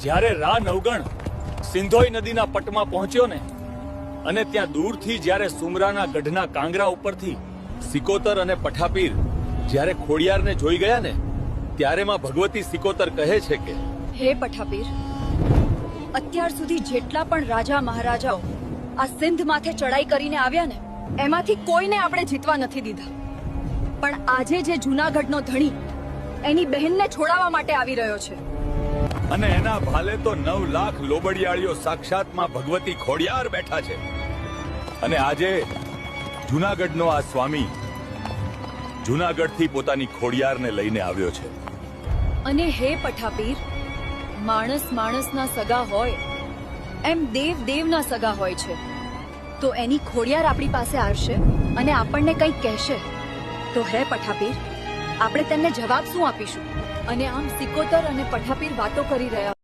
જ્યારે રા નવગણ સિંધોઈ નદીના પટમાં પહોંચ્યો ને, અને ત્યાં દૂરથી જ્યારે સુમરાના ગઢના કાંગરા ઉપરથી સિકોતર અને પઠાપીર જ્યારે ખોડિયારને જોઈ ગયા ને, ત્યારે માં ભગવતી સિકોતર કહે છે કે, હે પઠાપીર, અત્યાર સુધી જેટલા પણ રાજા મહારાજાઓ આ સિંધ માથે ચડાઈ કરીને આવ્યા ને, એમાંથી કોઈને આપણે જીતવા નથી દીધા. પણ આજે જે જૂનાગઢનો ધણી એની બહેનને છોડાવવા માટે આવી રહ્યો છે, અને એના ભાલે તો 9 લાખ લોબડિયાળીઓ સાક્ષાતમાં ભગવતી ખોડિયાર બેઠા છે. અને આજે જૂનાગઢનો આ સ્વામી જૂનાગઢથી પોતાની ખોડિયારને લઈને આવ્યો છે. અને હે પઠાપીર, માણસ માણસના સગા હોય એમ દેવ દેવના સગા હોય છે. તો એની ખોડિયાર આપણી પાસે આવશે અને આપણને કંઈક કહેશે તો હે પઠાપીર, આપણે તેમને જવાબ શું આપીશું? અને આમ સિકોતર અને પઠાપીર વાતો કરી રહ્યા